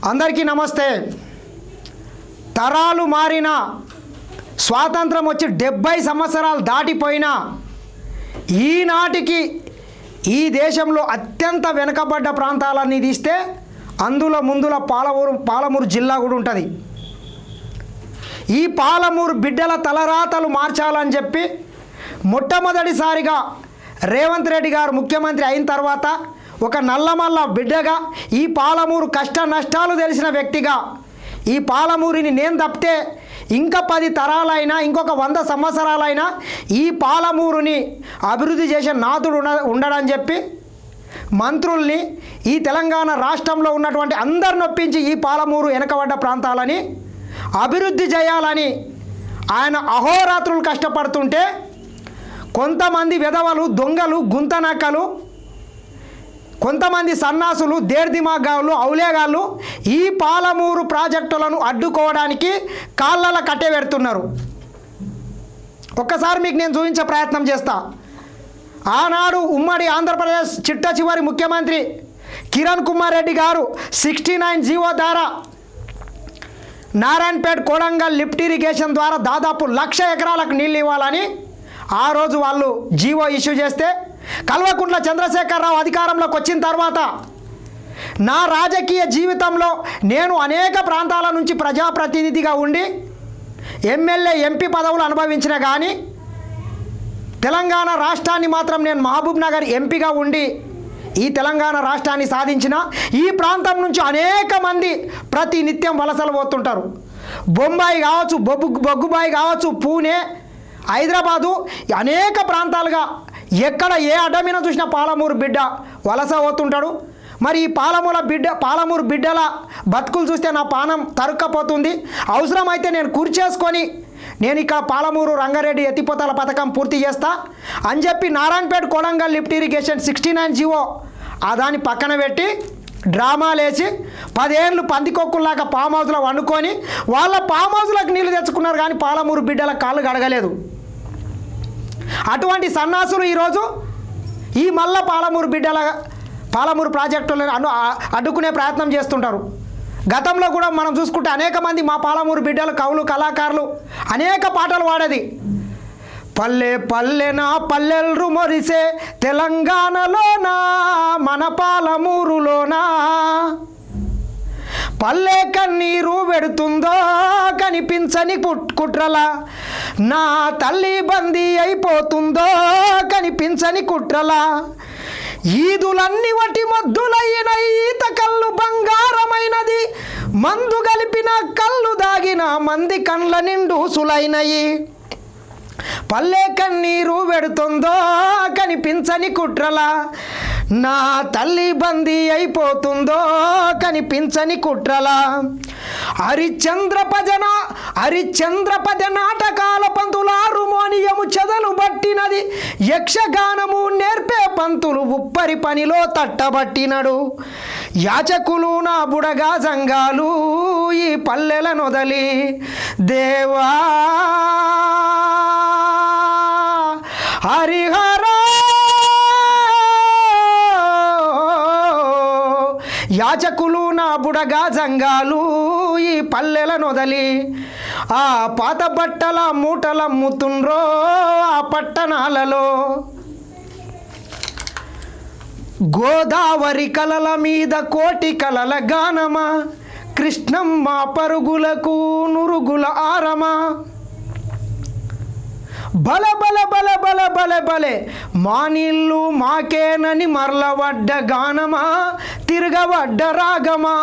అందరికీ నమస్తే. తరాలు మారిన స్వాతంత్రం వచ్చి 70 సంవత్సరాలు దాటిపోయినా ఈనాటికి ఈ దేశంలో అత్యంత వెనుకబడ్డ ప్రాంతాలన్నీ తీస్తే అందులో ముందుల పాలమూరు జిల్లా కూడా ఉంటుంది. ఈ పాలమూరు బిడ్డల తలరాతలు మార్చాలని చెప్పి మొట్టమొదటిసారిగా రేవంత్ రెడ్డి గారు ముఖ్యమంత్రి అయిన తర్వాత ఒక నల్లమల్ల బిడ్డగా ఈ పాలమూరు కష్ట నష్టాలు తెలిసిన వ్యక్తిగా ఈ పాలమూరిని నేను తప్పితే ఇంకా 10 తరాలైనా ఇంకొక 100 సంవత్సరాలైనా ఈ పాలమూరుని అభివృద్ధి చేసే నాథుడు ఉండడని చెప్పి మంత్రుల్ని ఈ తెలంగాణ రాష్ట్రంలో ఉన్నటువంటి అందరిని ఒప్పించి ఈ పాలమూరు వెనకబడ్డ ప్రాంతాలని అభివృద్ధి చేయాలని ఆయన అహోరాత్రులు కష్టపడుతుంటే కొంతమంది వెధవలు దొంగలు గుంతనక్కలు కొంతమంది సన్నాసులు దేర్దిమాగాళ్ళు ఔలేగాళ్ళు ఈ పాలమూరు ప్రాజెక్టులను అడ్డుకోవడానికి కాళ్ళల కట్టే పెడుతున్నారు. ఒక్కసారి మీకు నేను చూపించే ప్రయత్నం చేస్తా. ఆనాడు ఉమ్మడి ఆంధ్రప్రదేశ్ చిట్ట చివరి ముఖ్యమంత్రి కిరణ్ కుమార్ రెడ్డి గారు 69 జీవో ద్వారా నారాయణపేట కొడంగల్ లిఫ్ట్ ఇరిగేషన్ ద్వారా దాదాపు 1,00,000 ఎకరాలకు నీళ్ళు ఇవ్వాలని ఆ రోజు వాళ్ళు జీవో ఇష్యూ చేస్తే కల్వకుంట్ల చంద్రశేఖరరావు అధికారంలోకి వచ్చిన తర్వాత నా రాజకీయ జీవితంలో నేను అనేక ప్రాంతాల నుంచి ప్రజాప్రతినిధిగా ఉండి ఎమ్మెల్యే ఎంపీ పదవులు అనుభవించిన కానీ తెలంగాణ రాష్ట్రాన్ని మాత్రం నేను మహబూబ్ నగర్ ఎంపీగా ఉండి ఈ తెలంగాణ రాష్ట్రాన్ని సాధించిన ఈ ప్రాంతం నుంచి అనేక మంది ప్రతి నిత్యం వలసలు పోతుంటారు. బొంబాయి కావచ్చు, బొగ్గుబాయి కావచ్చు, పూణే, హైదరాబాదు అనేక ప్రాంతాలుగా ఎక్కడ ఏ అడ్డమీన చూసినా పాలమూరు బిడ్డ వలస పోతుంటాడు. మరి ఈ పాలమూరు బిడ్డల బతుకులు చూస్తే నా పానం తరుక్కపోతుంది. అవసరమైతే నేను కూర్చేసుకొని నేను ఇక్కడ పాలమూరు రంగారెడ్డి ఎత్తిపోతల పథకం పూర్తి చేస్తా అని చెప్పి Narayanpet Kodangal lift irrigation 69 GO దాన్ని పక్కన పెట్టి డ్రామాలేసి 10 ఏళ్ళు పందికొక్కుల్లాగా ఫామ్ హౌస్లో వండుకొని వాళ్ళ ఫామ్ హౌస్లకు నీళ్ళు తెచ్చుకున్నారు కానీ పాలమూరు బిడ్డల కాళ్ళు గడగలేదు. అటువంటి సన్నాసులు ఈరోజు ఈ మళ్ళా పాలమూరు ప్రాజెక్టులను అడ్డుకునే ప్రయత్నం చేస్తుంటారు. గతంలో కూడా మనం చూసుకుంటే అనేక మంది మా పాలమూరు బిడ్డలు కవులు కళాకారులు అనేక పాటలు పాడేది. పల్లె పల్లెనా పల్లెల్రు మొరిసే తెలంగాణలోనా మన పాలమూరులోనా పల్లె కన్నీరు పెడుతుందో కనిపించని కుట్రలా నా తల్లి బందీ అయిపోతుందో కనిపించని కుట్రలా ఈదులన్నీ వటి మద్దులైన ఈత కళ్ళు బంగారమైనది మందు కలిపిన కళ్ళు దాగిన మంది కండ్ల నిండు సులైనయి పల్లె కన్నీరు పెడుతుందో కనిపించని కుట్రలా నా తల్లి బందీ అయిపోతుందో కనిపించని కుట్రలా హరిచంద్రపద నాటకాల పంతుల హార్మోనియము చెదలు బట్టినది యక్షగానము నేర్పే పంతులు ఉప్పరి పనిలో తట్టబట్టినడు యాచకులు నా బుడగా సంఘాలు ఈ పల్లెల నొదలి దేవా హరిహర యాచకులు నా బుడగా జంగాలు ఈ పల్లెల నొదలి ఆ పాత బట్టల మూటలమ్ముతుండ్రో ఆ పట్టణాలలో గోదావరి కలల మీద కోటి కలల గానమా కృష్ణమ్మ పరుగులకు నురుగుల ఆరమా బల బల బల బల బల బలే మా నీళ్ళు మాకేనని మరలవడ్డ గానమా తిరగవడ్డ రాగమా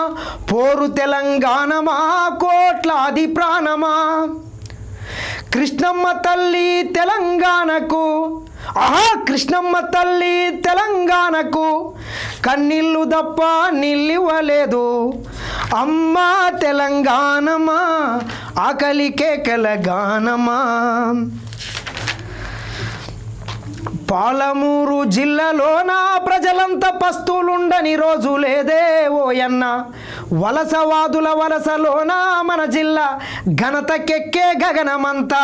పోరు తెలంగాణమా కోట్లాది ప్రాణమా కృష్ణమ్మ తల్లి తెలంగాణకు కృష్ణమ్మ తల్లి తెలంగాణకు కన్నీళ్ళు తప్ప నీళ్ళివ్వలేదు అమ్మా తెలంగాణమా ఆకలి కేకల గానమా పాలమూరు జిల్లాలోన ప్రజలంతా పస్తులుండని రోజు లేదే ఓయన్న వలసవాదుల వలసలోన మన జిల్లా ఘనతకెక్కే గగనమంతా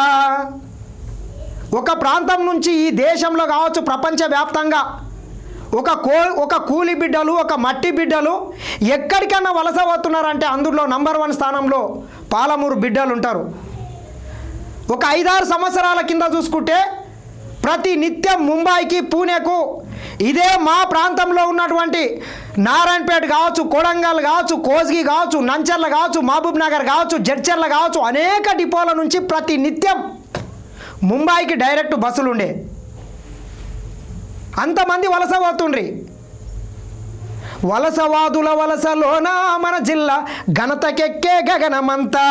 ఒక ప్రాంతం నుంచి ఈ దేశంలో కావచ్చు ప్రపంచవ్యాప్తంగా ఒక కూలి బిడ్డలు, ఒక మట్టి బిడ్డలు ఎక్కడికన్నా వలస పోతున్నారంటే అందులో నంబర్ 1 స్థానంలో పాలమూరు బిడ్డలు ఉంటారు. ఒక 5-6 సంవత్సరాల కింద చూసుకుంటే ప్రతి నిత్యం ముంబైకి, పూణేకు, ఇదే మా ప్రాంతంలో ఉన్నటువంటి నారాయణపేట కావచ్చు, కొడంగల్ కావచ్చు, కోస్గి కావచ్చు, నంచర్ల కావచ్చు, మహబూబ్ నగర్ కావచ్చు, జడ్చర్ల కావచ్చు, అనేక డిపోల నుంచి ప్రతి నిత్యం ముంబైకి డైరెక్ట్ బస్సులు ఉండే. అంతమంది వలస పోతుండ్రి. వలసవాదుల వలసలోన మన జిల్లా ఘనతకెక్కే గగనమంతా,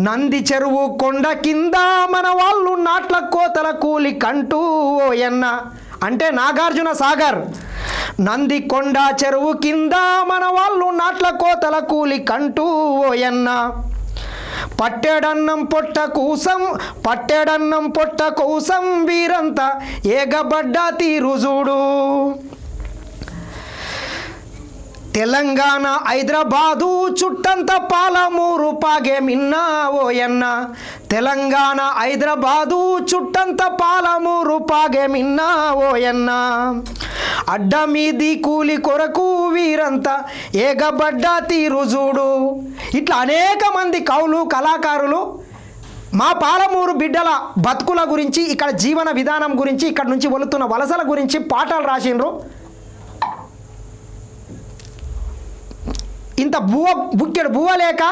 నంది చెరువు కొండ కింద మన వాళ్ళు నాట్ల కోతల కూలి కంటూ ఓయన్న అంటే నాగార్జున సాగర్. నంది కొండ చెరువు కింద మన వాళ్ళు నాట్ల కోతల కూలి కంటూ ఓయన్న, పట్టెడన్నం పొట్ట కూసం వీరంతా ఏగబడ్డ తీరు చూడు. తెలంగాణ హైదరాబాదు చుట్టంత పాలమూరు పాగే మిన్నా ఓయన్న, తెలంగాణ హైదరాబాదు చుట్టంత పాలమూరు పాగే మిన్నా ఓయన్న, అడ్డ మీది కూలి కొరకు వీరంతా ఏగబడ్డ తీరు చూడు. ఇట్లా అనేక మంది కవులు, కళాకారులు మా పాలమూరు బిడ్డల బతుకుల గురించి, ఇక్కడ జీవన విధానం గురించి, ఇక్కడ నుంచి వెళుతున్న వలసల గురించి పాటలు రాసిండ్రు. ఇంత బుక్కెడు బువ్వ లేక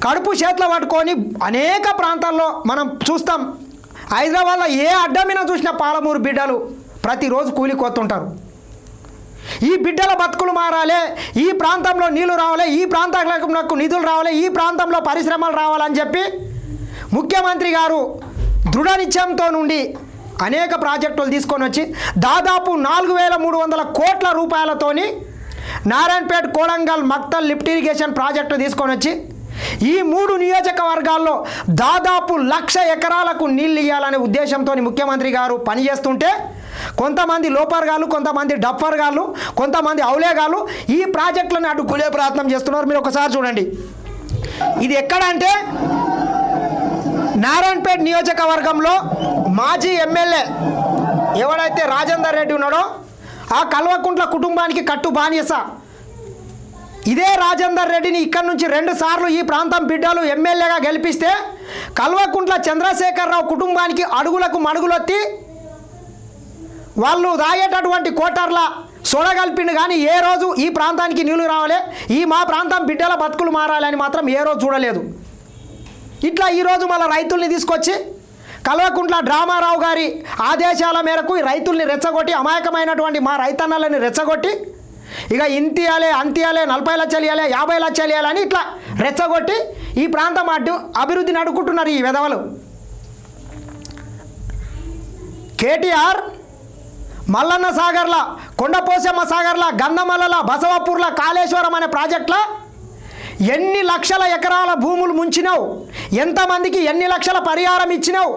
కడుపు చేతిలో పట్టుకొని అనేక ప్రాంతాల్లో మనం చూస్తాం. హైదరాబాద్లో ఏ అడ్డమినా చూసిన పాలమూరు బిడ్డలు ప్రతిరోజు కూలికొస్తుంటారు. ఈ బిడ్డల బతుకులు మారాలి, ఈ ప్రాంతంలో నీళ్లు రావాలి, ఈ ప్రాంతాలకు నిధులు రావాలి, ఈ ప్రాంతంలో పరిశ్రమలు రావాలని చెప్పి ముఖ్యమంత్రి గారు దృఢ నిశ్చయంతో నుండి అనేక ప్రాజెక్టులు తీసుకొని వచ్చి దాదాపు 4300 కోట్ల రూపాయలతోని Narayanpet, Kodangal, Makthal lift irrigation project తీసుకొని వచ్చి ఈ 3 నియోజకవర్గాల్లో దాదాపు 1,00,000 ఎకరాలకు నీళ్ళు ఇవ్వాలనే ఉద్దేశంతో ముఖ్యమంత్రి గారు పనిచేస్తుంటే కొంతమంది లోపర్గాళ్ళు, కొంతమంది డఫర్గాళ్ళు, కొంతమంది ఔలేగాళ్ళు ఈ ప్రాజెక్టులను అడ్డుకునే ప్రయత్నం చేస్తున్నారు. మీరు ఒకసారి చూడండి. ఇది ఎక్కడంటే నారాయణపేట నియోజకవర్గంలో మాజీ ఎమ్మెల్యే ఎవడైతే రాజేందర్ రెడ్డి ఉన్నాడో ఆ కల్వకుంట్ల కుటుంబానికి కట్టు బానిస. ఇదే రాజేందర్ రెడ్డిని ఇక్కడి నుంచి 2 సార్లు ఈ ప్రాంతం బిడ్డలు ఎమ్మెల్యేగా గెలిపిస్తే కల్వకుంట్ల చంద్రశేఖరరావు కుటుంబానికి అడుగులకు మడుగులొత్తి వాళ్ళు తాగేటటువంటి కోటర్ల సొడగల్పిండు. కానీ ఏ రోజు ఈ ప్రాంతానికి నీళ్లు రావాలి, ఈ మా ప్రాంతం బిడ్డల బతుకులు మారాలని మాత్రం ఏ రోజు చూడలేదు. ఇట్లా ఈరోజు మళ్ళీ రైతుల్ని తీసుకొచ్చి కల్వకుంట్ల డ్రామారావు గారి ఆదేశాల మేరకు ఈ రైతుల్ని రెచ్చగొట్టి, అమాయకమైనటువంటి మా రైతన్నలని రెచ్చగొట్టి ఇక ఇంతియాలే, అంతియాలే, 40 లక్షలు ఇవ్వాలి, 50 లక్షలు ఇవ్వాలని ఇట్లా రెచ్చగొట్టి ఈ ప్రాంతం అభివృద్ధిని అడుగుకుంటున్నారు ఈ వెధవలు. కేటీఆర్ మల్లన్న సాగర్ల, కొండపోసమ్మ సాగర్ల, గంధమల్లల, బసవపూర్ల, కాళేశ్వరం అనే ప్రాజెక్టుల ఎన్ని లక్షల ఎకరాల భూములు ముంచినావు, ఎంతమందికి ఎన్ని లక్షల పరిహారం ఇచ్చినావు,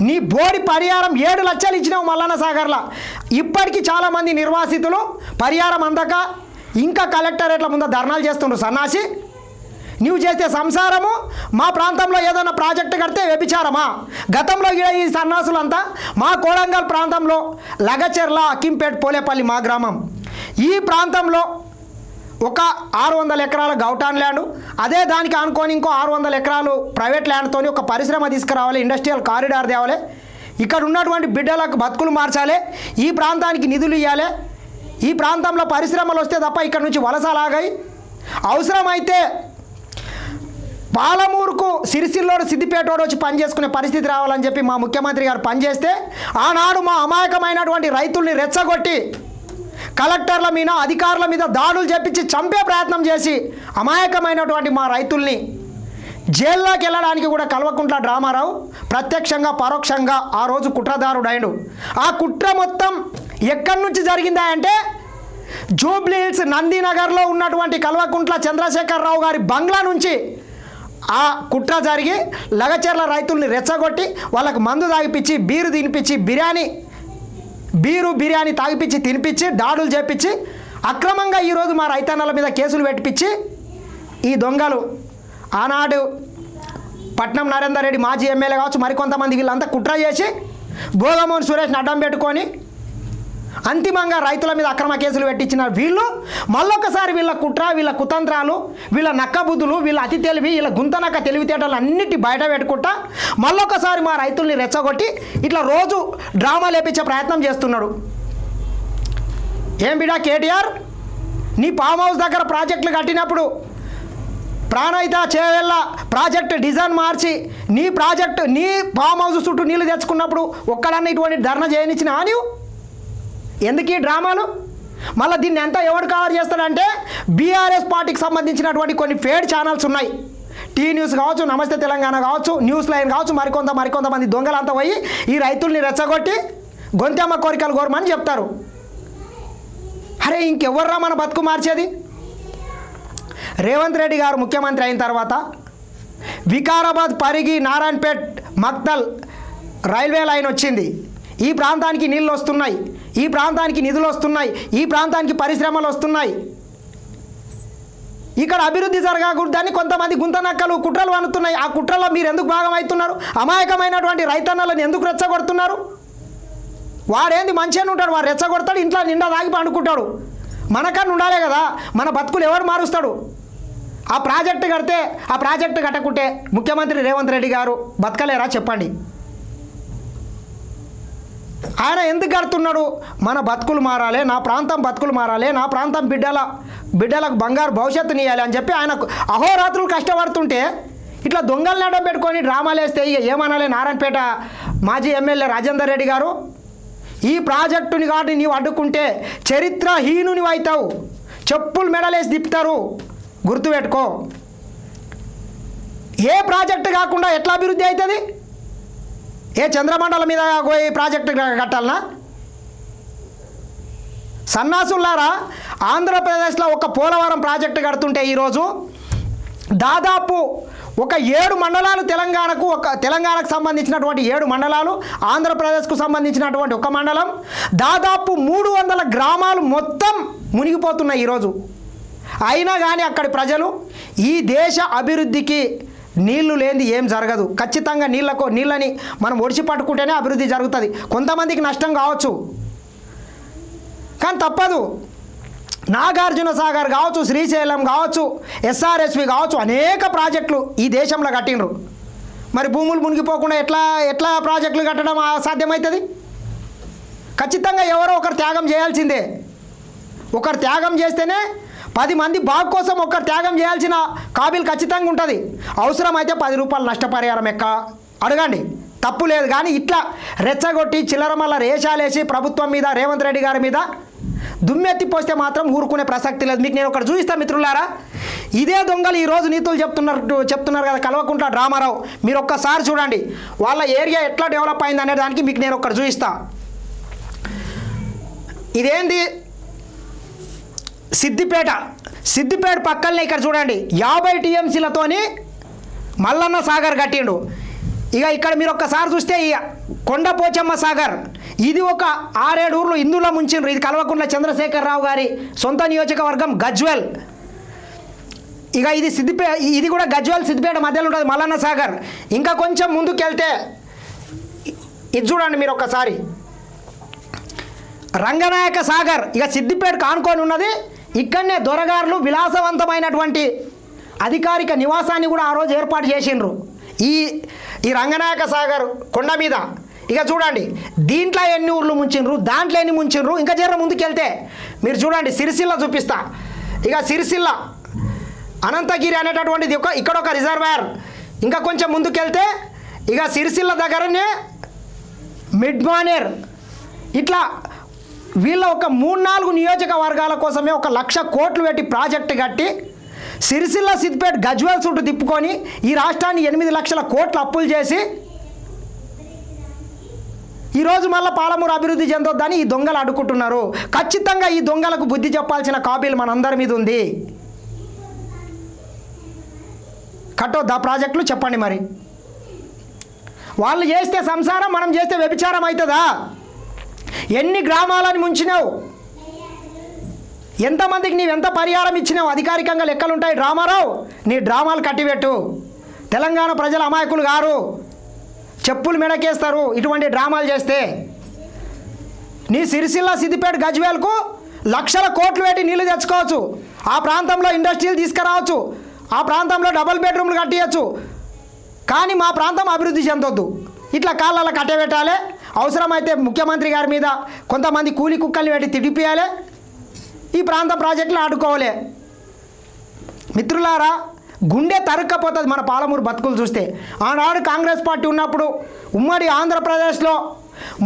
నీ బోడి పరిహారం 7 లక్షలు ఇచ్చినావు మల్లన్న సాగర్ల. ఇప్పటికీ చాలామంది నిర్వాసితులు పరిహారం అందక ఇంకా కలెక్టరేట్ల ముందు ధర్నాలు చేస్తుండ్రు. సన్నాసి, నువ్వు చేస్తే సంసారము, మా ప్రాంతంలో ఏదైనా ప్రాజెక్టు కడితే వ్యభిచారమా? గతంలో ఈ సన్నాసులంతా మా కొడంగల్ ప్రాంతంలో లగచెర్ల, అక్కింపేట, పోలేపల్లి మా గ్రామం, ఈ ప్రాంతంలో ఒక 600 ఎకరాల గౌటాన్ ల్యాండ్, అదే దానికి అనుకోని ఇంకో 600 ఎకరాలు ప్రైవేట్ ల్యాండ్తో ఒక పరిశ్రమ తీసుకురావాలి, ఇండస్ట్రియల్ కారిడార్ తేవాలి, ఇక్కడ ఉన్నటువంటి బిడ్డలకు బతుకులు మార్చాలి, ఈ ప్రాంతానికి నిధులు ఇవ్వాలి, ఈ ప్రాంతంలో పరిశ్రమలు వస్తే తప్ప ఇక్కడ నుంచి వలసలాగాయి. అవసరమైతే పాలమూరుకు సిరిసిల్లోడు, సిద్దిపేటోడు వచ్చి పనిచేసుకునే పరిస్థితి రావాలని చెప్పి మా ముఖ్యమంత్రి గారు పనిచేస్తే ఆనాడు మా అమాయకమైనటువంటి రైతుల్ని రెచ్చగొట్టి కలెక్టర్ల మీద, అధికారుల మీద దాడులు చేపించి చంపే ప్రయత్నం చేసి అమాయకమైనటువంటి మా రైతుల్ని జైల్లోకి వెళ్ళడానికి కూడా కల్వకుంట్ల డ్రామారావు ప్రత్యక్షంగా పరోక్షంగా ఆ రోజు కుట్రదారుడైండు. ఆ కుట్ర మొత్తం ఎక్కడి నుంచి జరిగిందా అంటే జూబ్లీ హిల్స్ నందినగర్లో ఉన్నటువంటి కల్వకుంట్ల చంద్రశేఖరరావు గారి బంగ్లా నుంచి ఆ కుట్ర జరిగి లగచెర్ల రైతుల్ని రెచ్చగొట్టి వాళ్ళకు మందు తాగిపించి, బీరు తినిపించి, బిర్యానీ తాగిపించి, తినిపించి, దాడులు చేపించి అక్రమంగా ఈరోజు మా రైతన్నల మీద కేసులు పెట్టించి ఈ దొంగలు ఆనాడు పట్నం నరేందర్ రెడ్డి మాజీ ఎమ్మెల్యే కావచ్చు, మరికొంతమంది వీళ్ళంతా కుట్ర చేసి భోగమోహన్ సురేష్ని అడ్డం పెట్టుకొని అంతిమంగా రైతుల మీద అక్రమ కేసులు పెట్టించిన వీళ్ళు మళ్ళొకసారి వీళ్ళ కుట్ర, వీళ్ళ కుతంత్రాలు, వీళ్ళ నక్కబుద్ధులు, వీళ్ళ అతి తెలివి, వీళ్ళ గుంతనక్క తెలివితేటలు అన్నిటి బయట పెట్టుకుంటా మళ్ళొకసారి మా రైతుల్ని రెచ్చగొట్టి ఇట్లా రోజు డ్రామా లేపించే ప్రయత్నం చేస్తున్నాడు. ఏం బిడా కేటీఆర్, నీ ఫామ్ హౌస్ దగ్గర ప్రాజెక్టులు కట్టినప్పుడు ప్రాణహిత చేవెళ్ళ ప్రాజెక్ట్ డిజైన్ మార్చి నీ ఫామ్ హౌస్ చుట్టూ నీళ్లు తెచ్చుకున్నప్పుడు ఒక్కడన్నా ఇటువంటి ధర్నా చేయనిచ్చిన నీవు? ఎందుకు ఈ డ్రామాలు? మళ్ళీ దీన్ని ఎంత ఎవడు కవర్ చేస్తాడంటే బీఆర్ఎస్ పార్టీకి సంబంధించినటువంటి కొన్ని ఫేడ్ ఛానల్స్ ఉన్నాయి. టీ న్యూస్ కావచ్చు, నమస్తే తెలంగాణ కావచ్చు, న్యూస్ లైన్ కావచ్చు, మరికొంతమంది దొంగలంతా పోయి ఈ రైతుల్ని రెచ్చగొట్టి గొంతెమ్మ కోరికలు కోరమని చెప్తారు. అరే ఇంకెవర్రా మన బతుకు మార్చేది? రేవంత్ రెడ్డి గారు ముఖ్యమంత్రి అయిన తర్వాత వికారాబాద్, పరిగి, నారాయణపేట్, మక్తల్ రైల్వే లైన్ వచ్చింది. ఈ ప్రాంతానికి నీళ్ళు వస్తున్నాయి, ఈ ప్రాంతానికి నిధులు వస్తున్నాయి, ఈ ప్రాంతానికి పరిశ్రమలు వస్తున్నాయి. ఇక్కడ అభివృద్ధి జరగకూడదని కొంతమంది గుంతనక్కలు కుట్రలు వన్నుతున్నాయి. ఆ కుట్రలో మీరు ఎందుకు భాగమవుతున్నారు? అమాయకమైనటువంటి రైతన్నలను ఎందుకు రెచ్చగొడుతున్నారు? వాడేంది మంచిగానే ఉంటాడు, వాడు రెచ్చగొడతాడు, ఇంట్లో నిండా తాగి పండుకుంటాడు. మనకన్నా ఉండాలే కదా, మన బతుకులు ఎవరు మారుస్తాడు? ఆ ప్రాజెక్టు కడితే, ఆ ప్రాజెక్టు కట్టకుంటే ముఖ్యమంత్రి రేవంత్ రెడ్డి గారు బతకలేరా చెప్పండి? ఆయన ఎందుకు కడుతున్నాడు? మన బతుకులు మారాలి, నా ప్రాంతం బతుకులు మారాలి, నా ప్రాంతం బిడ్డలకు బంగారు భవిష్యత్తుని ఇవ్వాలి అని చెప్పి ఆయనకు అహోరాత్రులు కష్టపడుతుంటే ఇట్లా దొంగలు నడం పెట్టుకొని డ్రామాలు వేస్తే ఇక ఏమనాలి? నారాయణపేట మాజీ ఎమ్మెల్యే రాజేందర్ రెడ్డి గారు, ఈ ప్రాజెక్టుని కాబట్టి నీవు అడ్డుకుంటే చరిత్రహీనుని అవుతావు, చెప్పులు మెడలేసి తిప్పుతారు, గుర్తుపెట్టుకో. ఏ ప్రాజెక్టు కాకుండా ఎట్లా అభివృద్ధి అవుతుంది? ఏ చంద్రమండలం మీద పోయి ప్రాజెక్టు కట్టాలనా? సన్నాసులారా, ఆంధ్రప్రదేశ్లో ఒక పోలవరం ప్రాజెక్టు కడుతుంటే ఈరోజు దాదాపు ఒక 7 మండలాలు తెలంగాణకు సంబంధించినటువంటి 7 మండలాలు, ఆంధ్రప్రదేశ్కు సంబంధించినటువంటి ఒక మండలం, దాదాపు 300 గ్రామాలు మొత్తం మునిగిపోతున్నాయి ఈరోజు. అయినా కానీ అక్కడి ప్రజలు ఈ దేశ అభివృద్ధికి నీళ్లు లేనిది ఏం జరగదు, ఖచ్చితంగా నీళ్ళని మనం ఒడిచి పట్టుకుంటేనే అభివృద్ధి జరుగుతుంది. కొంతమందికి నష్టం కావచ్చు కానీ తప్పదు. నాగార్జున సాగర్ కావచ్చు, శ్రీశైలం కావచ్చు, ఎస్ఆర్ఎస్వి కావచ్చు, అనేక ప్రాజెక్టులు ఈ దేశంలో కట్టినరు. మరి భూములు మునిగిపోకుండా ఎట్లా ప్రాజెక్టులు కట్టడం సాధ్యమవుతుంది? ఖచ్చితంగా ఎవరో ఒకరు త్యాగం చేయాల్సిందే. ఒకరు త్యాగం చేస్తేనే 10 మంది బాగు కోసం ఒకరు త్యాగం చేయాల్సిన కాబీలు ఖచ్చితంగా ఉంటుంది. అవసరమైతే 10 రూపాయలు నష్టపరిహారం అడగండి, తప్పు లేదు. కానీ ఇట్లా రెచ్చగొట్టి చిల్లరమల్ల రేషాలేసి ప్రభుత్వం మీద, రేవంత్ రెడ్డి గారి మీద దుమ్మెత్తి పోస్తే మాత్రం ఊరుకునే ప్రసక్తి లేదు. మీకు నేను ఒకటి చూపిస్తాను మిత్రులారా. ఇదే దొంగలు ఈరోజు నీతులు చెప్తున్నారు కదా కల్వకుంట్ల రామారావు. మీరు ఒక్కసారి చూడండి వాళ్ళ ఏరియా ఎట్లా డెవలప్ అయింది అనే దానికి మీకు నేను ఒకటి చూపిస్తా. ఇదేంది? సిద్దిపేట పక్కనే ఇక్కడ చూడండి 50 టీఎంసీలతోని మల్లన్న సాగర్ కట్టిండు. ఇక ఇక్కడ మీరు ఒక్కసారి చూస్తే ఈ కొండపోచమ్మ సాగర్, ఇది ఒక 6-7 ఊర్లు ఇందులో ముంచిండ్రు. ఇది కల్వకుంట్ల చంద్రశేఖరరావు గారి సొంత నియోజకవర్గం గజ్వెల్. ఇక ఇది కూడా గజ్వెల్ సిద్దిపేట మధ్యలో ఉంటుంది మల్లన్న సాగర్. ఇంకా కొంచెం ముందుకు వెళ్తే ఇది చూడండి మీరు ఒక్కసారి, రంగనాయక సాగర్. ఇక సిద్దిపేట కానుకొని ఉన్నది. ఇక్కడనే దొరగారులు విలాసవంతమైనటువంటి అధికారిక నివాసాన్ని కూడా ఆ రోజు ఏర్పాటు చేసిండ్రు ఈ రంగనాయక సాగర్ కొండ మీద. ఇక చూడండి దీంట్లో ఎన్ని ఊర్లు ముంచిండ్రు, దాంట్లో ఎన్ని ముంచిండ్రు. ఇంకా జర ముందుకెళ్తే మీరు చూడండి సిరిసిల్ల చూపిస్తా. ఇక సిరిసిల్ల అనంతగిరి అనేటటువంటిది ఇక్కడ ఒక రిజర్వాయర్. ఇంకా కొంచెం ముందుకెళ్తే ఇక సిరిసిల్ల దగ్గరనే మిడ్మానేర్. ఇట్లా వీళ్ళ ఒక 3-4 నియోజకవర్గాల కోసమే 1,00,000 కోట్లు పెట్టి ప్రాజెక్టు కట్టి సిరిసిల్ల, సిద్దిపేట, గజ్వేల్ చుట్టూ తిప్పుకొని ఈ రాష్ట్రాన్ని 8 లక్షల కోట్లు అప్పులు చేసి ఈరోజు మళ్ళీ పాలమూరు అభివృద్ధి చెందొద్దని ఈ దొంగలు అడ్డుకుంటున్నారు. ఖచ్చితంగా ఈ దొంగలకు బుద్ధి చెప్పాల్సిన కాబీలు మనందరి మీద ఉంది. కట్టొద్దా ప్రాజెక్టులు? చెప్పండి మరి. వాళ్ళు చేస్తే సంసారం, మనం చేస్తే వ్యభిచారం అవుతుందా? ఎన్ని గ్రామాలని ముంచినావు? ఎంతమందికి నీవెంత పరిహారం ఇచ్చినావు? అధికారికంగా లెక్కలుంటాయి రామారావు. నీ డ్రామాలు కట్టిపెట్టు. తెలంగాణ ప్రజల అమాయకులు గారు, చెప్పులు మెడకేస్తారు ఇటువంటి డ్రామాలు చేస్తే. నీ సిరిసిల్ల సిద్దిపేట గజ్వేల్కు లక్షల కోట్లు పెట్టి నీళ్లు తెచ్చుకోవచ్చు, ఆ ప్రాంతంలో ఇండస్ట్రీలు తీసుకురావచ్చు, ఆ ప్రాంతంలో డబుల్ బెడ్రూమ్లు కట్టియచ్చు. కానీ మా ప్రాంతం అభివృద్ధి చెందొద్దు, ఇట్లా కాళ్ళ కట్టబెట్టాలి. అవసరమైతే ముఖ్యమంత్రి గారి మీద కొంతమంది కూలి కుక్కల్ని పెట్టి తిడిపియాలి, ఈ ప్రాంతం ప్రాజెక్టులు ఆడుకోవాలి. మిత్రులారా, గుండె తరుక్కపోతుంది మన పాలమూరు బతుకులు చూస్తే. ఆనాడు కాంగ్రెస్ పార్టీ ఉన్నప్పుడు ఉమ్మడి ఆంధ్రప్రదేశ్లో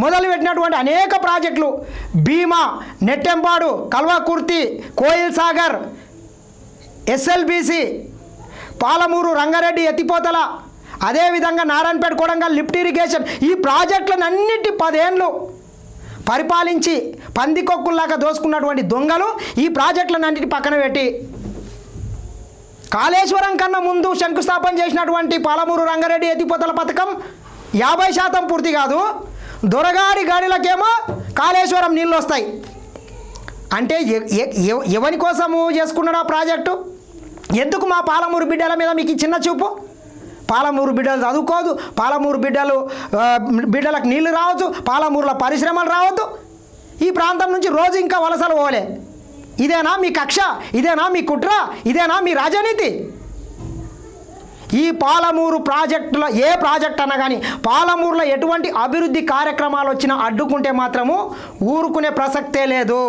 మొదలుపెట్టినటువంటి అనేక ప్రాజెక్టులు, భీమా, నెట్టెంపాడు, కల్వకుర్తి, కోయిల్ సాగర్, ఎస్ఎల్బీసీ, పాలమూరు రంగారెడ్డి ఎత్తిపోతల, అదేవిధంగా నారాయణపేట కొడంగల్ లిఫ్ట్ ఇరిగేషన్, ఈ ప్రాజెక్టులను అన్నిటి 10 ఏళ్ళు పరిపాలించి పందికొక్కుల్లాగా దోసుకున్నటువంటి దొంగలు ఈ ప్రాజెక్టులను అన్నిటి పక్కన పెట్టి కాళేశ్వరం కన్నా ముందు శంకుస్థాపన చేసినటువంటి పాలమూరు రంగారెడ్డి ఎత్తిపోతల పథకం 50% పూర్తి కాదు. దొరగారి గాడిలకేమో కాళేశ్వరం నీళ్ళు వస్తాయి అంటే ఎవరి కోసము చేసుకున్నాడు ఆ ప్రాజెక్టు? ఎందుకు మా పాలమూరు బిడ్డల మీద మీకు చిన్న చూపు? పాలమూరు బిడ్డలు చదువుకోదు, పాలమూరు బిడ్డలకు నీళ్లు రావచ్చు, పాలమూరులో పరిశ్రమలు రావద్దు, ఈ ప్రాంతం నుంచి రోజు ఇంకా వలసలు పోలే. ఇదేనా మీ కక్ష? ఇదేనా మీ కుట్ర? ఇదేనా మీ రాజనీతి? ఈ పాలమూరు ప్రాజెక్టులో ఏ ప్రాజెక్ట్ అన్నా కానీ పాలమూరులో ఎటువంటి అభివృద్ధి కార్యక్రమాలు వచ్చినా అడ్డుకుంటే మాత్రము ఊరుకునే ప్రసక్తే లేదు.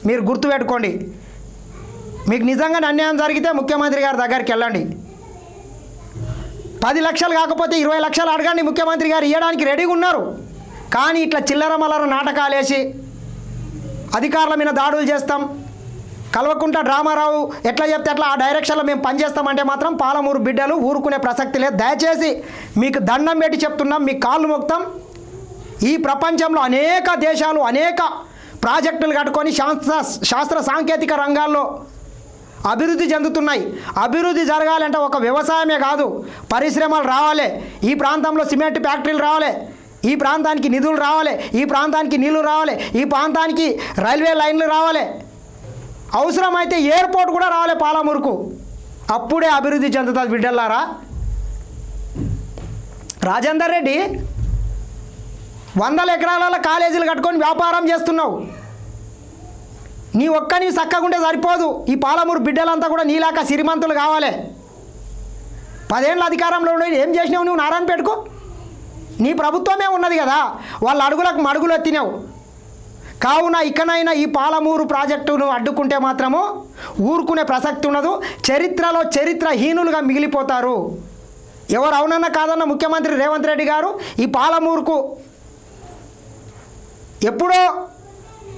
మీరు గుర్తుపెట్టుకోండి. మీకు నిజంగా అన్యాయం జరిగితే ముఖ్యమంత్రి గారి దగ్గరికి వెళ్ళండి. 10 లక్షలు కాకపోతే 20 లక్షలు అడగండి, ముఖ్యమంత్రి గారు ఇవ్వడానికి రెడీగా ఉన్నారు. కానీ ఇట్లా చిల్లర మల్లర నాటకాలు వేసి అధికారుల మీద దాడులు చేస్తాం, కల్వకుంట్ల డ్రామారావు ఎట్లా చెప్తే అట్లా ఆ డైరెక్షన్లో మేము పనిచేస్తామంటే మాత్రం పాలమూరు బిడ్డలు ఊరుకునే ప్రసక్తి లేదు. దయచేసి మీకు దండం పెట్టి చెప్తున్నాం, మీ కాళ్ళు మొక్తాం. ఈ ప్రపంచంలో అనేక దేశాలు అనేక ప్రాజెక్టులు కట్టుకొని శాస్త్ర సాంకేతిక రంగాల్లో అభివృద్ధి చెందుతున్నాయి. అభివృద్ధి జరగాలంటే ఒక వ్యవసాయమే కాదు, పరిశ్రమలు రావాలి, ఈ ప్రాంతంలో సిమెంట్ ఫ్యాక్టరీలు రావాలి, ఈ ప్రాంతానికి నిధులు రావాలి, ఈ ప్రాంతానికి నీళ్లు రావాలి, ఈ ప్రాంతానికి రైల్వే లైన్లు రావాలి, అవసరమైతే ఎయిర్పోర్ట్ కూడా రావాలి పాలమూరుకు. అప్పుడే అభివృద్ధి చెందుతుంది బిడ్డలారా. రాజేందర్ రెడ్డి 100 ఎకరాల కాలేజీలు కట్టుకొని వ్యాపారం చేస్తున్నావు. నీ ఒక్కని చక్కగుంటే సరిపోదు, ఈ పాలమూరు బిడ్డలంతా కూడా నీలాక సిరిమంతులు కావాలి. 10 ఏళ్ళ అధికారంలో ఉండి ఏం చేసినావు నువ్వు? నారాయణపేటకు నీ ప్రభుత్వమే ఉన్నది కదా, వాళ్ళ అడుగులకు మడుగులు ఎత్తినావు. కావున ఇకనైనా ఈ పాలమూరు ప్రాజెక్టును అడ్డుకుంటే మాత్రము ఊరుకునే ప్రసక్తి ఉండదు. చరిత్రలో చరిత్రహీనులుగా మిగిలిపోతారు. ఎవరు అవునన్నా కాదన్న ముఖ్యమంత్రి రేవంత్ రెడ్డి గారు ఈ పాలమూరుకు ఎప్పుడో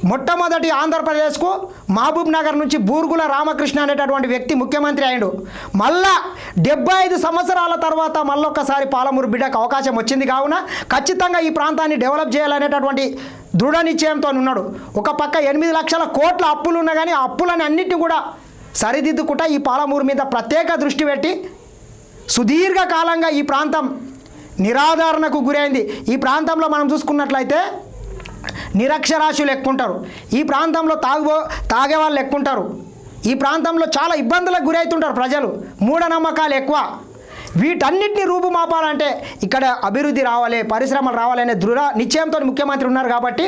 మొట్టమొదటి ఆంధ్రప్రదేశ్కు మహబూబ్ నగర్ నుంచి బూర్గుల రామకృష్ణ అనేటటువంటి వ్యక్తి ముఖ్యమంత్రి అయ్యాడు. మళ్ళా 75 సంవత్సరాల తర్వాత మళ్ళొక్కసారి పాలమూరు బిడ్డకు అవకాశం వచ్చింది. కావున ఖచ్చితంగా ఈ ప్రాంతాన్ని డెవలప్ చేయాలనేటటువంటి దృఢ నిశ్చయంతో ఉన్నాడు. ఒక పక్క 8 లక్షల కోట్ల అప్పులు ఉన్నా కానీ ఆ అప్పులని అన్నిటిని కూడా సరిదిద్దుకుంటా ఈ పాలమూరు మీద ప్రత్యేక దృష్టి పెట్టి సుదీర్ఘకాలంగా ఈ ప్రాంతం నిరాధారణకు గురైంది. ఈ ప్రాంతంలో మనం చూసుకున్నట్లయితే నిరక్షరాస్యులు ఎక్కుంటారు, ఈ ప్రాంతంలో తాగే వాళ్ళు ఎక్కుంటారు, ఈ ప్రాంతంలో చాలా ఇబ్బందులకు గురవుతుంటారు ప్రజలు, మూఢనమ్మకాలు ఎక్కువ. వీటన్నిటిని రూపుమాపాలంటే ఇక్కడ అభివృద్ధి రావాలి, పరిశ్రమలు రావాలనే దృఢ నిశ్చయంతో ముఖ్యమంత్రి ఉన్నారు. కాబట్టి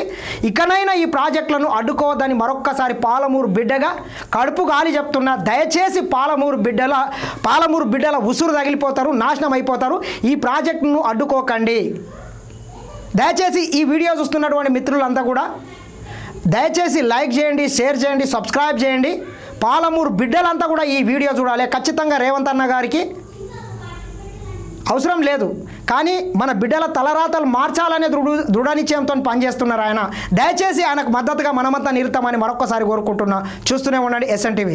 ఇకనైనా ఈ ప్రాజెక్టులను అడ్డుకోవద్దని మరొక్కసారి పాలమూరు బిడ్డగా కడుపు గాలి చెప్తున్నా. దయచేసి పాలమూరు బిడ్డల ఉసురు తగిలిపోతారు, నాశనం అయిపోతారు. ఈ ప్రాజెక్టును అడ్డుకోకండి. దయచేసి ఈ వీడియో చూస్తున్నటువంటి మిత్రులంతా కూడా దయచేసి లైక్ చేయండి, షేర్ చేయండి, సబ్స్క్రైబ్ చేయండి. పాలమూరు బిడ్డలంతా కూడా ఈ వీడియో చూడాలి. ఖచ్చితంగా రేవంత్ అన్న గారికి అవసరం లేదు, కానీ మన బిడ్డల తలరాతలు మార్చాలనే దృఢ నిశ్చయంతో పనిచేస్తున్నారు ఆయన. దయచేసి ఆయనకు మద్దతుగా మనమంతా నిలుతామని మరొకసారి కోరుకుంటున్నా. చూస్తూనే ఉండండి SN TV.